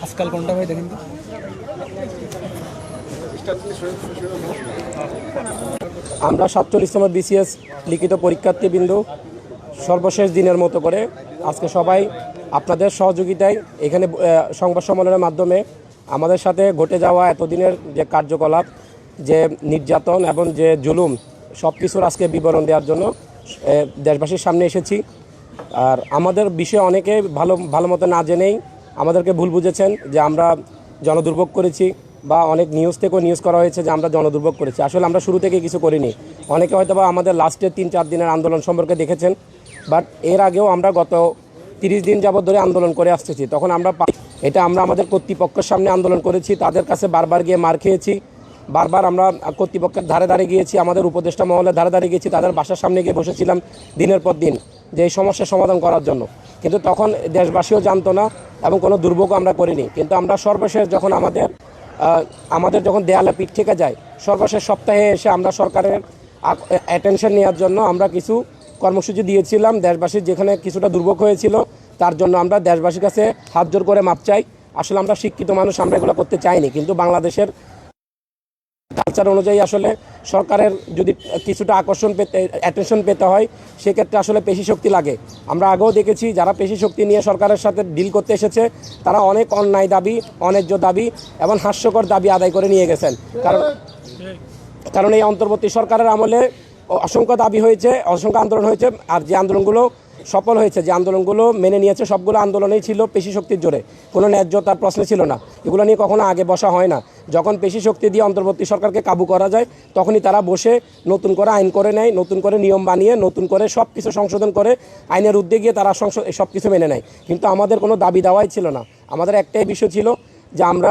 আজকাল কোনটা ভাই দেখেন তো। আমরা 47তম বিসিএস লিখিত পরীক্ষার্থীবৃন্দ সর্বশেষ দিনের মতো করে আজকে সবাই আপনাদের সহযোগিতায় এখানে সংবাদ সম্মেলনের মাধ্যমে আমাদের সাথে ঘটে যাওয়া এতদিনের যে কার্যকলাপ, যে নির্যাতন এবং যে জুলুম, সব কিছুর আজকে বিবরণ দেওয়ার জন্য দেশবাসীর সামনে এসেছি। আর আমাদের বিষয়ে অনেকে ভালো মতো না জেনেই আমাদেরকে ভুল বুঝেছেন যে আমরা জনদুর্ভোগ করেছি, বা অনেক নিউজ থেকেও নিউজ করা হয়েছে যে আমরা জনদুর্ভোগ করেছি। আসলে আমরা শুরু থেকে কিছু করিনি। অনেকে হয়তো বা আমাদের লাস্টের 3-4 দিনের আন্দোলন সম্পর্কে দেখেছেন, বাট এর আগেও আমরা গত 30 দিন যাবত ধরে আন্দোলন করে আসতেছি। তখন আমরা আমরা আমাদের কর্তৃপক্ষের সামনে আন্দোলন করেছি, তাদের কাছে বারবার গিয়ে মার খেয়েছি, বারবার আমরা কর্তৃপক্ষের ধারে গিয়েছি, আমাদের উপদেষ্টা মহলের ধারে গিয়েছি, তাদের বাসার সামনে গিয়ে বসেছিলাম দিনের পর দিন যে এই সমস্যার সমাধান করার জন্য। কিন্তু তখন দেশবাসীও জানতো না এবং কোনো দুর্ভোগও আমরা করিনি। কিন্তু আমরা সর্বশেষ যখন আমাদের যখন দেয়ালে পিঠ থেকে যায়, সর্বশেষ সপ্তাহে এসে আমরা সরকারের অ্যাটেনশন নেওয়ার জন্য আমরা কিছু কর্মসূচি দিয়েছিলাম। দেশবাসীর যেখানে কিছুটা দুর্ভোগ হয়েছিল তার জন্য আমরা দেশবাসীর কাছে হাত জোর করে মাপ চাই। আসলে আমরা শিক্ষিত মানুষ, আমরা এগুলো করতে চাইনি, কিন্তু বাংলাদেশের কালচার অনুযায়ী আসলে সরকারের যদি কিছুটা অ্যাটেনশন পেতে হয়, সেক্ষেত্রে আসলে পেশি শক্তি লাগে। আমরা আগেও দেখেছি যারা পেশি শক্তি নিয়ে সরকারের সাথে ডিল করতে এসেছে তারা অনেক অন্যায় দাবি, অন্যায্য দাবি এবং হাস্যকর দাবি আদায় করে নিয়ে গেছেন। কারণ এই অন্তর্বর্তী সরকারের আমলে অসংখ্য দাবি হয়েছে, অসংখ্য আন্দোলন হয়েছে, আর যে আন্দোলনগুলো সফল হয়েছে, যে আন্দোলনগুলো মেনে নিয়েছে, সবগুলো আন্দোলনেই ছিল পেশি শক্তির জোরে, কোনো ন্যায্যতার প্রশ্ন ছিল না। এগুলো নিয়ে কখনো আগে বসা হয় না। যখন পেশি শক্তি দিয়ে অন্তর্বর্তী সরকারকে কাবু করা যায়, তখনই তারা বসে নতুন করে আইন করে নেয়, নতুন করে নিয়ম বানিয়ে, নতুন করে সব কিছু সংশোধন করে আইনের উদ্যোগে গিয়ে তারা সব কিছু মেনে নেয়। কিন্তু আমাদের কোনো দাবি দেওয়াই ছিল না। আমাদের একটাই বিষয় ছিল যে আমরা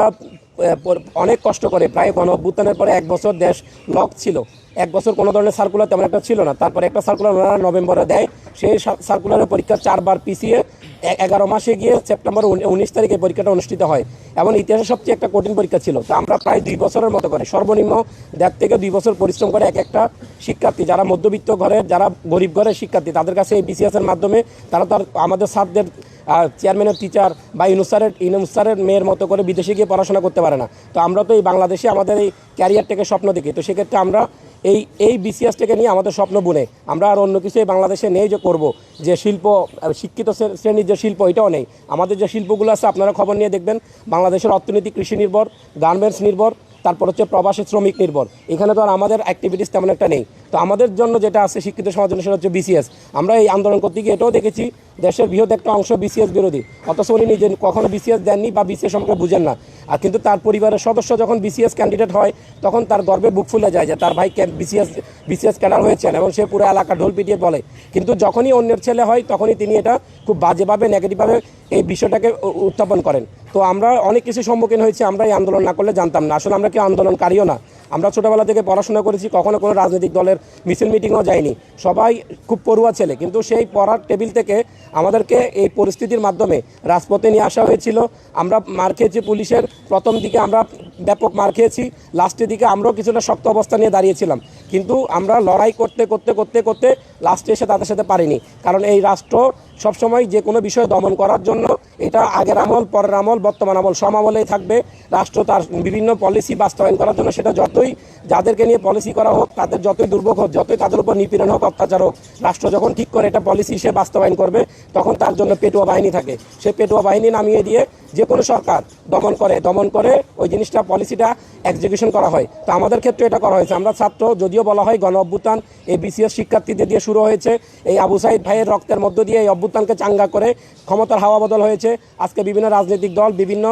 অনেক কষ্ট করে, প্রায় গণঅভ্যুত্থানের পরে 1 বছর দেশ লক ছিল, 1 বছর কোনো ধরনের সার্কুলার তেমন একটা ছিল না। তারপরে একটা সার্কুলার ওনারা নভেম্বরে দেয়, সেই সার্কুলারের পরীক্ষা 4 বার পিছিয়ে 11 মাসে গিয়ে সেপ্টেম্বর 19 তারিখে পরীক্ষাটা অনুষ্ঠিত হয়, এবং ইতিহাসে সবচেয়ে একটা কঠিন পরীক্ষা ছিল। তো আমরা প্রায় 2 বছরের মতো করে, সর্বনিম্ন 1.5 থেকে 2 বছর পরিশ্রম করে একটা শিক্ষার্থী, যারা মধ্যবিত্ত ঘরের, যারা গরিব ঘরের শিক্ষার্থী, তাদের কাছে এই বিসিএসের মাধ্যমে তারা তো আমাদের স্যারদের, চেয়ারম্যানের টিচার বা ইউনুস স্যারের মেয়ের মতো করে বিদেশে গিয়ে পড়াশোনা করতে পারে না। তো আমরা তো এই বাংলাদেশে আমাদের এই ক্যারিয়ারটাকে স্বপ্ন দেখি। তো সেক্ষেত্রে আমরা এই বিসিএসটাকে নিয়ে আমাদের স্বপ্ন বুনে আমরা আর অন্য কিছু এই বাংলাদেশে নেই যে করব, যে শিল্প, শিক্ষিত শ্রেণীর যে শিল্প, এটাও নেই। আমাদের যে শিল্পগুলো আছে আপনারা খবর নিয়ে দেখবেন, বাংলাদেশের অর্থনীতি কৃষি নির্ভর, গার্মেন্টস নির্ভর, তারপর হচ্ছে প্রবাসী শ্রমিক নির্ভর। এখানে তো আর আমাদের অ্যাক্টিভিটিস তেমন একটা নেই। তো আমাদের জন্য যেটা আছে শিক্ষিত সমাজের জন্য, সেটা হচ্ছে বিসিএস। আমরা এই আন্দোলন করতে গিয়ে এটাও দেখেছি দেশের বৃহৎ একটা অংশ বিসিএস বিরোধী, অথচ উনি নিজে কখনো বিসিএস দেননি বা বিসিএস সম্পর্কে বুঝেন না। আর কিন্তু তার পরিবারের সদস্য যখন বিসিএস ক্যান্ডিডেট হয়, তখন তার গর্বে বুক ফুলে যায় যে তার ভাই বিসিএস ক্যাডার হয়েছেন, এবং সে পুরো এলাকা ঢোল পিটিয়ে বলে। কিন্তু যখনই অন্যের ছেলে হয়, তখনই তিনি এটা খুব বাজেভাবে, নেগেটিভভাবে এই বিষয়টাকে উত্থাপন করেন। তো আমরা অনেক কিছু সম্মুখীন হয়েছি, আমরা এই আন্দোলন না করলে জানতাম না। আসলে আমরা কি আন্দোলনকারীও না, আমরা ছোটোবেলা থেকে পড়াশোনা করেছি, কখনো কোনো রাজনৈতিক দলের মিছিল মিটিংও যায়নি, সবাই খুব পড়ুয়া ছেলে। কিন্তু সেই পড়ার টেবিল থেকে আমাদেরকে এই পরিস্থিতির মাধ্যমে রাজপথে নিয়ে আসা হয়েছিল। আমরা মার খেয়েছি পুলিশের, প্রথম দিকে আমরা ব্যাপক মার খেয়েছি, লাস্টের দিকে আমরাও কিছুটা শক্ত অবস্থা নিয়ে দাঁড়িয়েছিলাম। কিন্তু আমরা লড়াই করতে করতে করতে করতে লাস্টে এসে তাদের সাথে পারিনি। কারণ এই রাষ্ট্র সবসময় যে কোনো বিষয় দমন করার জন্য, এটা আগের আমল, পরের আমল, বর্তমান আমল, সব আমলেই থাকবে। রাষ্ট্র তার বিভিন্ন পলিসি বাস্তবায়ন করার জন্য, সেটা যতই যাদেরকে নিয়ে পলিসি করা হোক, তাদের যতই দুর্ভোগ হোক, যতই তাদের উপর নিপীড়ন হোক, অত্যাচার হোক, রাষ্ট্র যখন ঠিক করে এটা পলিসি হিসেবে বাস্তবায়ন করবে, তখন তার জন্য পেটুয়া বাহিনী থাকে। সেই পেটুয়া বাহিনী নামিয়ে দিয়ে যে কোনো সরকার দমন করে ওই জিনিসটা, পলিসিটা এক্সিকিউশন করা হয়। তো আমাদের ক্ষেত্রে এটা করা হয়েছে। আমরা ছাত্র, যদিও বলা হয় গণ অভ্যুত্থান এই বিসিএস শিক্ষার্থীদের দিয়ে শুরু হয়েছে, এই আবু সাইদ ভাইয়ের রক্তের মধ্য দিয়ে এই অভ্যুত্থানকে চাঙ্গা করে ক্ষমতার হাওয়া বদল হয়েছে। হয়েছে। আজকে বিভিন্ন রাজনৈতিক দল, বিভিন্ন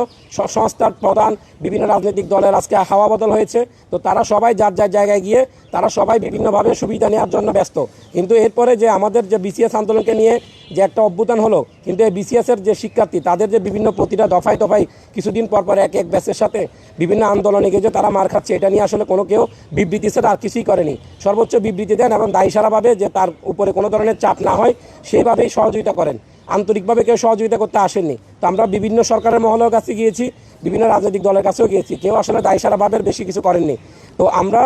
সংস্থার প্রধান, বিভিন্ন রাজনৈতিক দলের আজকে হাওয়া বদল হয়েছে। তো তারা সবাই যার যার জায়গায় গিয়ে তারা সবাই বিভিন্নভাবে সুবিধা নেওয়ার জন্য ব্যস্ত। কিন্তু এরপরে যে আমাদের যে বিসিএস আন্দোলনকে নিয়ে যে একটা অভ্যুত্থান হলো, কিন্তু এই বিসিএসের যে শিক্ষার্থী তাদের যে বিভিন্ন প্রতিটা দফায় দফায় কিছুদিন পর পর এক এক ব্যাচের সাথে বিভিন্ন আন্দোলনে গিয়ে যে তারা মার খাচ্ছে, এটা নিয়ে আসলে কোনো কেউ বিবৃতি ছাড়া আর কিছুই করেনি। সর্বোচ্চ বিবৃতি দেন এবং দায়সারাভাবে যে তার উপরে কোনো ধরনের চাপ না হয় সেইভাবেই সহযোগিতা করেন, আন্তরিকভাবে কেউ সহযোগিতা করতে আসেননি। তো আমরা বিভিন্ন সরকারের মহলের কাছে গিয়েছি, বিভিন্ন রাজনৈতিক দলের কাছেও গিয়েছি, কেউ আসলে দায়সারাভাবে বেশি কিছু করেননি। তো আমরা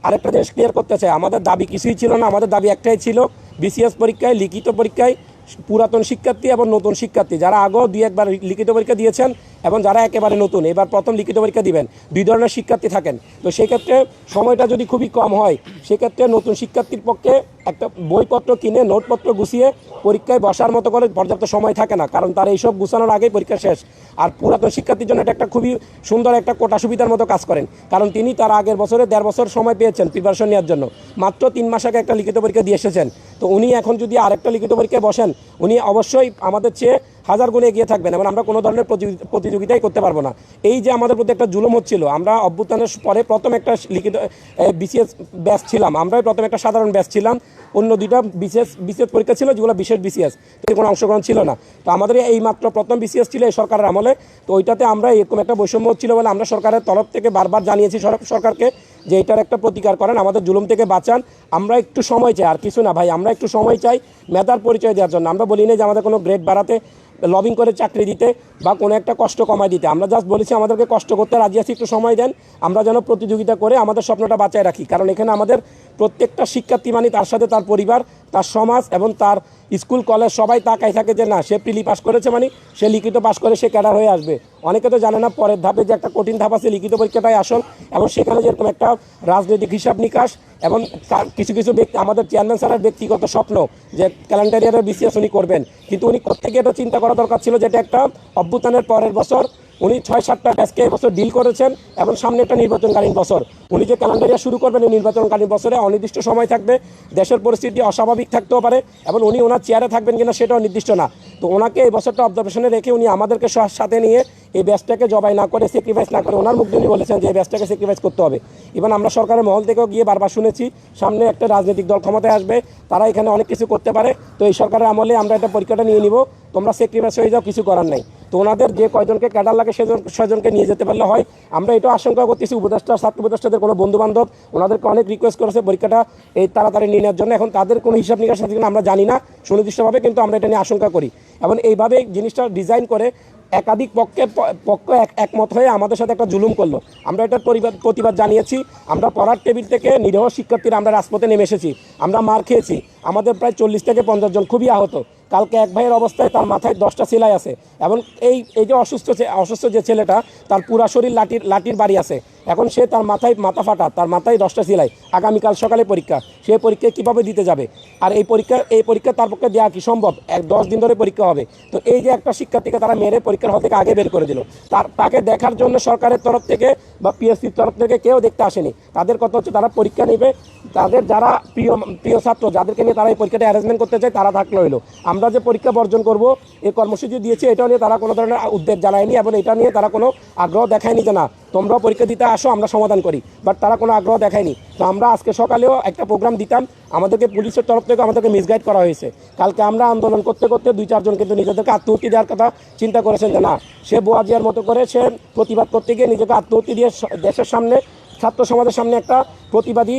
আরেকটা জিনিস ক্লিয়ার করতে চাই, আমাদের দাবি কিছুই ছিল না, আমাদের দাবি একটাই ছিল, বিসিএস পরীক্ষায়, লিখিত পরীক্ষায় পুরাতন শিক্ষার্থী এবং নতুন শিক্ষার্থী যারা আগেও 2-1 বার লিখিত পরীক্ষা দিয়েছেন এবং যারা একেবারে নতুন এবার প্রথম লিখিত পরীক্ষা দিবেন, 2 ধরনের শিক্ষার্থী থাকেন। তো সেক্ষেত্রে সময়টা যদি খুবই কম হয়, সেক্ষেত্রে নতুন শিক্ষার্থীর পক্ষে একটা বইপত্র কিনে নোটপত্র গুছিয়ে পরীক্ষায় বসার মতো করে পর্যাপ্ত সময় থাকে না, কারণ তার এইসব গুছানোর আগেই পরীক্ষা শেষ। আর পুরাতন শিক্ষার্থীর জন্য এটা একটা খুবই সুন্দর একটা কোটা সুবিধার মতো কাজ করেন, কারণ তিনি তার আগের বছরে 1.5 বছর সময় পেয়েছেন প্রিপারেশন নেওয়ার জন্য, মাত্র 3 মাস আগে একটা লিখিত পরীক্ষা দিয়ে এসেছেন। তো উনি এখন যদি আরেকটা লিখিত পরীক্ষায় বসেন, উনি অবশ্যই আমাদের চেয়ে 1000 গুণে এগিয়ে থাকবেন এবং আমরা কোনো ধরনের প্রতিযোগিতাই করতে পারবো না। এই যে আমাদের প্রতি একটা জুলুম হচ্ছিল, আমরা অভ্যুত্থানের পরে প্রথম একটা লিখিত বিসিএস ব্যাচ ছিলাম, আমরাই প্রথম একটা সাধারণ ব্যাচ ছিলাম, অন্য 2টা বিসিএস পরীক্ষা ছিল যেগুলো বিশেষ বিসিএস, কোনো অংশগ্রহণ ছিল না। তো আমাদের এই মাত্র প্রথম বিসিএস ছিল এই সরকারের আমলে। তো ওইটাতে আমরা এরকম একটা বৈষম্য ছিল বলে আমরা সরকারের তরফ থেকে বারবার জানিয়েছি সরকারকে যে এটার একটা প্রতিকার করেন, আমাদের জুলুম থেকে বাঁচান, আমরা একটু সময় চাই, আর কিছু না ভাই, আমরা একটু সময় চাই মেধার পরিচয় দেওয়ার জন্য। আমরা বলি না যে আমাদের কোনো গ্রেড বাড়াতে, লবিং করে চাকরি দিতে বা কোনো একটা কষ্ট কমায় দিতে, আমরা জাস্ট বলেছি আমাদেরকে কষ্ট করতে রাজি আছি, একটু সময় দেন, আমরা যেন প্রতিযোগিতা করে আমাদের স্বপ্নটা বাঁচায় রাখি। কারণ এখানে আমাদের প্রত্যেকটা শিক্ষার্থী মানে তার সাথে তার পরিবার, তার সমাজ এবং তার স্কুল কলেজ সবাই তাকাই থাকে যে না, সে প্রিলি পাস করেছে মানে সে লিখিত পাস করে সে ক্যাডার হয়ে আসবে। অনেকে তো জানে না পরের ধাপে যে একটা কঠিন ধাপ আছে, লিখিত পরীক্ষাটাই আসল, এবং সেখানে যেরকম একটা রাজনৈতিক হিসাব নিকাশ এবং কিছু কিছু ব্যক্তি, আমাদের চেয়ারম্যান স্যারের ব্যক্তিগত স্বপ্ন যে ক্যালেন্ডার ইয়ারের বিসিএস উনি করবেন, কিন্তু উনি কোত্থেকে এটা চিন্তা করা দরকার ছিল যেটা একটা অভ্যুত্থানের পরের বছর উনি 6-7টা ব্যাচকে এবছর ডিল করেছেন এবং সামনে একটা নির্বাচনকালীন বছর, উনি যে ক্যালেন্ডার ইয়ার শুরু করবেন এই নির্বাচনকালীন বছরে অনির্দিষ্ট সময় থাকবে, দেশের পরিস্থিতি অস্বাভাবিক থাকতেও পারে এবং উনি ওনার চেয়ারে থাকবেন কিনা সেটাও নির্দিষ্ট না। তো ওনাকে এই বছরটা অবজারভেশনে রেখে উনি আমাদেরকে সাথে নিয়ে এই ব্যাচটাকে জবাই না করে, স্যাক্রিফাইস না করে, ওনার মুখ দিয়ে বলেছেন যে এই ব্যাচটাকে স্যাক্রিফাইস করতে হবে। এবং আমরা সরকারের মহল থেকেও গিয়ে বারবার শুনেছি সামনে একটা রাজনৈতিক দল ক্ষমতায় আসবে, তারা এখানে অনেক কিছু করতে পারে, তো এই সরকারের আমলে আমরা এটা পরীক্ষাটা নিয়ে নিব, তোমরা স্যাক্রিফাইস হয়ে যাও, কিছু করার নাই। তো ওনাদের যে কয়জনকে ক্যাডার লাগে সেজনকে নিয়ে যেতে পারলে হয়। আমরা এটাও আশঙ্কা করতেছি উপদেষ্টা, ছাত্র উপদেষ্টাদের কোনো বন্ধুবান্ধব ওনাদেরকে অনেক রিকোয়েস্ট করেছে পরীক্ষাটা এই তাড়াতাড়ি নিয়ে নেওয়ার জন্য, এখন তাদের কোনো হিসাব নিকাশ আছে কিনা আমরা জানি না সুনির্দিষ্টভাবে, কিন্তু আমরা এটা নিয়ে আশঙ্কা করি। এবং এইভাবে জিনিসটা ডিজাইন করে একাধিক পক্ষ একমত হয়ে আমাদের সাথে একটা জুলুম করলো। আমরা এটার প্রতিবাদ জানিয়েছি, আমরা পড়ার টেবিল থেকে নিরীহ শিক্ষার্থীরা আমরা রাজপথে নেমে এসেছি, আমরা মার খেয়েছি, আমাদের প্রায় 40 থেকে 50 জন খুবই আহত। কালকে এক ভাইয়ের অবস্থায় তার মাথায় 10টা সেলাই আছে, এবং এই যে অসুস্থ যে ছেলেটা, তার পুরা শরীর লাঠির বাড়ি আছে, এখন সে তার মাথা ফাটা, তার মাথায় 10টা সেলাই, আগামীকাল সকালে পরীক্ষা, সেই পরীক্ষায় কীভাবে দিতে যাবে? আর এই পরীক্ষা তার পক্ষে দেওয়া কি সম্ভব? 10 দিন ধরে পরীক্ষা হবে। তো এই যে একটা শিক্ষার্থীকে তারা মেরে পরীক্ষার হল থেকে আগে বের করে দিল, তাকে দেখার জন্য সরকারের তরফ থেকে বা পিএসসির তরফ থেকে কেউ দেখতে আসেনি। তাদের কথা হচ্ছে তারা পরীক্ষা নেবে, তাদের যারা প্রিয় ছাত্র যাদেরকে নিয়ে তারা এই পরীক্ষাটা অ্যারেঞ্জমেন্ট করতে চায় তারা থাকলে হইলো। আমরা যে পরীক্ষা বর্জন করব এই কর্মসূচি দিয়েছি, এটা নিয়ে তারা কোনো ধরনের উদ্বেগ জানায়নি এবং এটা নিয়ে তারা কোনো আগ্রহ দেখায়নি যে না তোমরাও পরীক্ষা দিতে আসো, আমরা সমাধান করি, বাট তারা কোনো আগ্রহ দেখায়নি। তো আমরা আজকে সকালেও একটা প্রোগ্রাম দিতাম, আমাদেরকে পুলিশের তরফ থেকে আমাদেরকে মিসগাইড করা হয়েছে। কালকে আমরা আন্দোলন করতে করতে 2-4 জন কিন্তু নিজেদেরকে আত্মহত্যা দেওয়ার কথা চিন্তা করেছেন যে না, সে বোয়াজিয়ার মতো করে সে প্রতিবাদ করতে গিয়ে নিজেকে আত্মহত্যা দিয়ে দেশের সামনে, ছাত্র সমাজের সামনে একটা প্রতিবাদী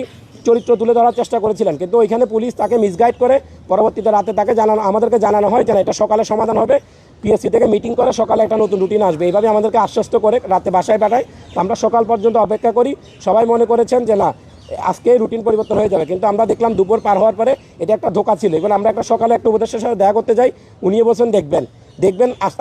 চরিত্র তুলে ধরার চেষ্টা করেছিলেন, কিন্তু ওইখানে পুলিশ তাকে মিসগাইড করে পরবর্তীতে রাতে তাকে আমাদেরকে জানানো হয় যে না এটা সকালে সমাধান হবে, পিএসসি থেকে মিটিং করে সকালে একটা নতুন রুটিন আসবে, এইভাবে আমাদেরকে আশ্বস্ত করে রাতে বাসায় পাঠায়। আমরা সকাল পর্যন্ত অপেক্ষা করি, সবাই মনে করেছেন যে না আজকে রুটিন পরিবর্তন হয়ে যাবে, কিন্তু আমরা দেখলাম দুপুর পার হওয়ার পরে এটা একটা ধোঁকা ছিল। এবার আমরা একটা সকালে একটা উপদেষ্টার সাথে দেখা করতে যাই, উনিও বলছেন দেখবেন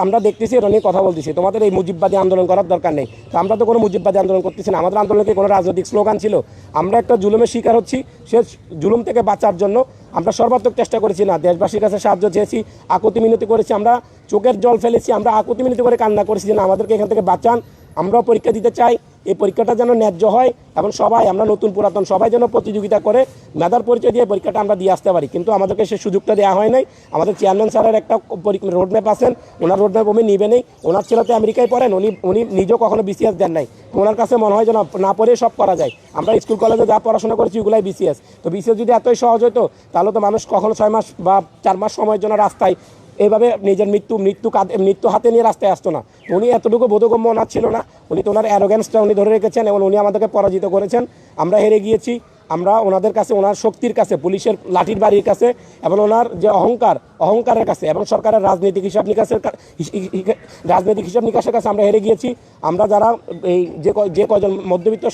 আমরা দেখতেছি, এটা নিয়ে কথা বলতেছি, তোমাদের এই মুজিববাদী আন্দোলন করার দরকার নেই। তো আমরা তো কোনো মুজিববাদী আন্দোলন করতেছি না, আমাদের আন্দোলনে কোনো রাজনৈতিক স্লোগান ছিল? আমরা একটা জুলুমের শিকার হচ্ছি, সে জুলুম থেকে বাঁচার জন্য আমরা সর্বাত্মক চেষ্টা করেছি, না দেশবাসীর কাছে সাহায্য চেয়েছি, আকুতি মিনতি করেছি, আমরা চোখের জল ফেলেছি, আমরা আকুতি মিনতি করে কান্না করেছি যে না আমাদেরকে এখান থেকে বাঁচান, আমরাও পরীক্ষা দিতে চাই, এই পরীক্ষাটা যেন ন্যায্য হয় এবং সবাই আমরা নতুন পুরাতন সবাই যেন প্রতিযোগিতা করে মেধার পরিচয় দিয়ে পরীক্ষাটা আমরা দিয়ে আসতে পারি। কিন্তু আমাদেরকে সে সুযোগটা দেওয়া হয় নাই। আমাদের চেয়ারম্যান স্যারের একটা রোডম্যাপ আছেন, ওনার রোডম্যাপ উনি নেবে নেই। ওনার ছেলে তো আমেরিকায় পড়েন, উনি নিজেও কখনো বিসিএস দেন নাই। ওনার কাছে মনে হয় যেন না পড়ে সব করা যায়। আমরা স্কুল কলেজে যা পড়াশোনা করেছি ওগুলাই বিসিএস। তো বিসিএস যদি এতই সহজ হতো তাহলে তো মানুষ কখনো 6 মাস বা 4 মাস সময়ের জন্য রাস্তায় এইভাবে নিজের মৃত্যু হাতে নিয়ে রাস্তায় আসতো না। উনি এতটুকু বোধগম্য ওনার ছিল না। উনি তো ওনার অ্যারোগ্যান্সটা উনি ধরে রেখেছেন এবং উনি আমাদেরকে পরাজিত করেছেন। আমরা হেরে গিয়েছি। আমরা ওনাদের কাছে, ওনার শক্তির কাছে, পুলিশের লাঠির বাড়ির কাছে এবং ওনার যে অহংকারের কাছে এবং সরকারের রাজনৈতিক হিসাব নিকাশের কাছে আমরা হেরে গিয়েছি। আমরা যারা এই যে কয়জন মধ্যবিত্ত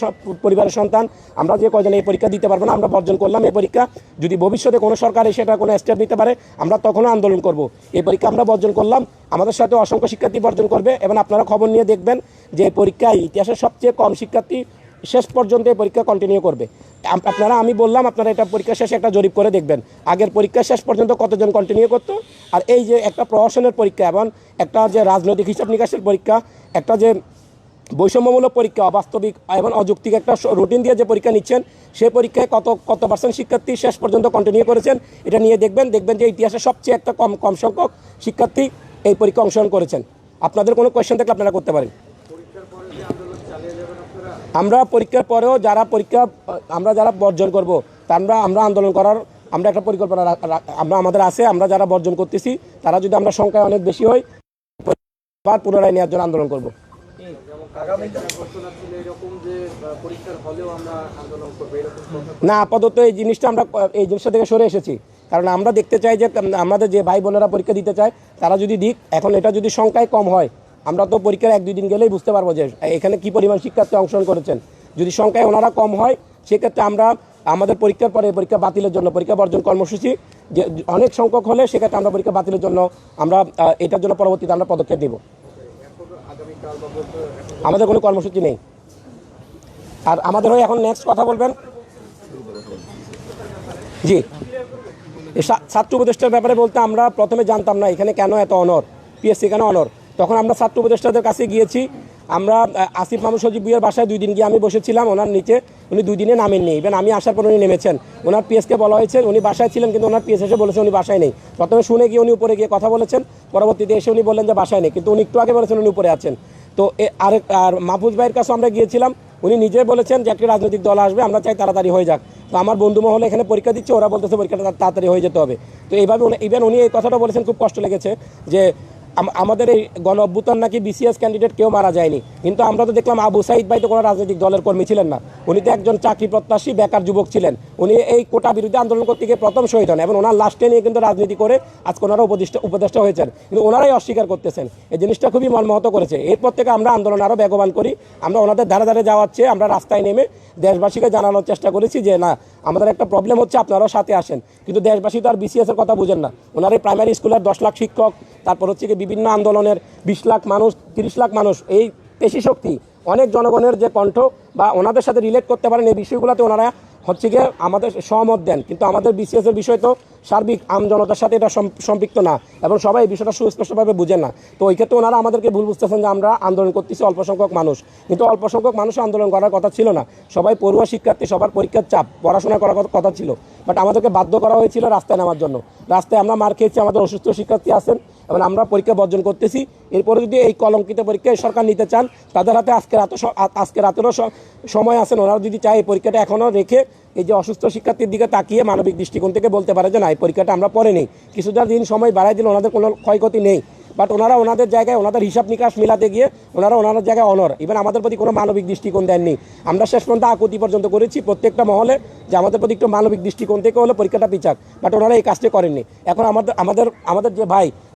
পরিবারের সন্তান, আমরা যে কয়জন এই পরীক্ষা দিতে পারবো না, আমরা বর্জন করলাম এই পরীক্ষা। যদি ভবিষ্যতে কোনো সরকার এসে এটা কোনো স্টেপ নিতে পারে আমরা তখনও আন্দোলন করব। এই পরীক্ষা আমরা বর্জন করলাম, আমাদের সাথে অসংখ্য শিক্ষার্থী বর্জন করবে এবং আপনারা খবর নিয়ে দেখবেন যে এই পরীক্ষায় ইতিহাসের সবচেয়ে কম শিক্ষার্থী শেষ পর্যন্ত এই পরীক্ষা কন্টিনিউ করবে। আমি বললাম আপনারা এটা পরীক্ষা শেষে একটা জরিপ করে দেখবেন আগের পরীক্ষা শেষ পর্যন্ত কতজন কন্টিনিউ করতো। আর এই যে একটা প্রহসনের পরীক্ষা এবং একটা যে রাজনৈতিক হিসাব নিকাশের পরীক্ষা, একটা যে বৈষম্যমূলক পরীক্ষা, অবাস্তবিক এবং অযৌক্তিক একটা রুটিন দিয়ে যে পরীক্ষা নিচ্ছেন, সেই পরীক্ষায় কত পার্সেন্ট শিক্ষার্থী শেষ পর্যন্ত কন্টিনিউ করেছেন এটা নিয়ে দেখবেন যে ইতিহাসে সবচেয়ে একটা কম সংখ্যক শিক্ষার্থী এই পরীক্ষা অংশগ্রহণ করেছেন। আপনাদের কোনো কোয়েশ্চেন থাকলে আপনারা করতে পারেন। আমরা পরীক্ষার পরেও যারা বর্জন করব আমরা আন্দোলন করার আমরা একটা পরিকল্পনা আমাদের আছে। আমরা যারা বর্জন করতেছি তারা যদি আমরা সংখ্যায় অনেক বেশি হই আবার পুনরায় নেওয়ার জন্য আন্দোলন করব। না, আপাতত এই জিনিসটা থেকে সরে এসেছি। কারণ আমরা দেখতে চাই যে আমাদের যে ভাই বোনেরা পরীক্ষা দিতে চায় তারা যদি দিক। এখন এটা যদি সংখ্যায় কম হয় আমরা তো পরীক্ষার 1-2 দিন গেলেই বুঝতে পারবো যে এখানে কি পরিমাণ শিক্ষার্থী অংশগ্রহণ করেছেন। যদি সংখ্যায় ওনারা কম হয় সেক্ষেত্রে আমরা আমাদের পরীক্ষার পরে পরীক্ষা বাতিলের জন্য পরীক্ষা বর্জন কর্মসূচি যে অনেক সংখ্যক হলে সেক্ষেত্রে আমরা পরীক্ষা বাতিলের জন্য আমরা এটার জন্য পরবর্তীতে আমরা পদক্ষেপ নেব। আমাদের কোনো কর্মসূচি নেই। আর আমাদের হয়ে এখন নেক্সট কথা বলবেন জি ছাত্র উপদেষ্টার ব্যাপারে বলতে আমরা প্রথমে জানতাম না এখানে কেন এত অনর, পিএসসি কেন অনর। তখন আমরা ছাত্র উপদেষ্টাদের কাছে গিয়েছি। আমরা আসিফ মাহমুদ সজীব ভুঁইয়ার বাসায় 2 দিন গিয়ে আমি বসেছিলাম ওনার নিচে। উনি 2 দিনে নামেননি। ইভেন আমি আসার পর উনি নেমেছেন। ওনার পিএসকে বলা হয়েছে উনি বাসায় ছিলেন কিন্তু ওনার পিএস এসে বলেছেন উনি বাসায় নেই। প্রথমে শুনে গিয়ে উনি উপরে গিয়ে কথা বলেছেন, পরবর্তীতে এসে উনি বললেন যে বাসায় নেই, কিন্তু উনি একটু আগে বলেছেন উনি উপরে আছেন। তো আর মাহফুজ ভাইয়ের কাছে আমরা গিয়েছিলাম, উনি নিজে বলেছেন যে একটি রাজনৈতিক দল আসবে, আমরা চাই তাড়াতাড়ি হয়ে যাক। তো আমার বন্ধু মহলে এখানে পরীক্ষা দিচ্ছে, ওরা বলতেছে পরীক্ষাটা তাড়াতাড়ি হয়ে যেতে হবে। তো এইভাবে ইভেন উনি এই কথাটা বলেছেন, খুব কষ্ট লেগেছে যে আমাদের এই গণ অভ্যুত্থান নাকি বিসিএস ক্যান্ডিডেট কেউ মারা যায়নি। কিন্তু আমরা তো দেখলাম আবু সাইদ ভাই তো কোনো রাজনৈতিক দলের কর্মী ছিলেন না, উনি তো একজন চাকরি প্রত্যাশী বেকার যুবক ছিলেন। উনি এই কোটা বিরুদ্ধে আন্দোলন করতে গিয়ে প্রথম শহীদ হন এবং ওনার লাস্টে নিয়ে কিন্তু রাজনীতি করে আজকে ওনারা উপদেষ্টা হয়েছেন, কিন্তু ওনারাই অস্বীকার করতেছেন। এই জিনিসটা খুবই মর্মাহত করেছে। এরপর থেকে আমরা আন্দোলন আরও বেগবান করি। আমরা ওনাদের ধারে যাওয়ার চেয়ে আমরা রাস্তায় নেমে দেশবাসীকে জানানোর চেষ্টা করেছি যে না, আমাদের একটা প্রবলেম হচ্ছে, আপনারাও সাথে আসেন। কিন্তু দেশবাসী তো আর বিসিএস এর কথা বুঝেন না। ওনার এই প্রাইমারি স্কুলের 10 লাখ শিক্ষক, তারপর হচ্ছে কি বিভিন্ন আন্দোলনের 20 লাখ মানুষ, 30 লাখ মানুষ, এই পেশি শক্তি অনেক জনগণের যে কণ্ঠ বা ওনাদের সাথে রিলেট করতে পারেন এই বিষয়গুলোতে ওনারা হচ্ছে গিয়ে আমাদের সহমত দেন। কিন্তু আমাদের বিসিএস এর বিষয় তো সার্বিক আমজনতার সাথে এটা সম্পৃক্ত না এবং সবাই এই বিষয়টা সুস্পষ্টভাবে বুঝেন না। তো ওই ক্ষেত্রে ওনারা আমাদেরকে ভুল বুঝতেছেন যে আমরা আন্দোলন করতেছি অল্প সংখ্যক মানুষ, কিন্তু অল্প সংখ্যক মানুষ আন্দোলন করার কথা ছিল না। সবাই পড়ুয়া শিক্ষার্থী, সবার পরীক্ষার চাপ, পড়াশোনা করার কথা ছিল, বাট আমাদেরকে বাধ্য করা হয়েছিল রাস্তায় নামার জন্য। রাস্তায় আমরা মার খেয়েছি, আমাদের অসুস্থ শিক্ষার্থী আছেন এবং আমরা পরীক্ষা বর্জন করতেছি। এরপরে যদি এই কলঙ্কিত পরীক্ষায় সরকার নিতে চান তাদের হাতে আজকে রাতেরও সময় আছেন। ওনারা যদি চায় এই পরীক্ষাটা এখনও রেখে এই যে অসুস্থ শিক্ষার্থীর দিকে তাকিয়ে মানবিক দৃষ্টিকোণ থেকে বলতে পারে যে না, এই পরীক্ষাটা আমরা পরে নেই, কিছুটা দিন সময় বাড়াই দিলে ওনাদের কোনো ক্ষয়ক্ষতি নেই। বাট ওনারা ওনাদের জায়গায় ওনাদের হিসাব নিকাশ মিলাতে গিয়ে ওনাদের জায়গায় অনর, ইভেন আমাদের প্রতি কোনো মানবিক দৃষ্টিকোণ দেননি। আমরা শেষ পর্যন্ত আকুতি পর্যন্ত করেছি প্রত্যেকটা মহলে যে আমাদের প্রতি একটু মানবিক দৃষ্টিকোণ থেকে হলে পরীক্ষাটা পিছাক, বাট ওনারা এই কাজটা করেননি। এখন আমাদের যে ভাই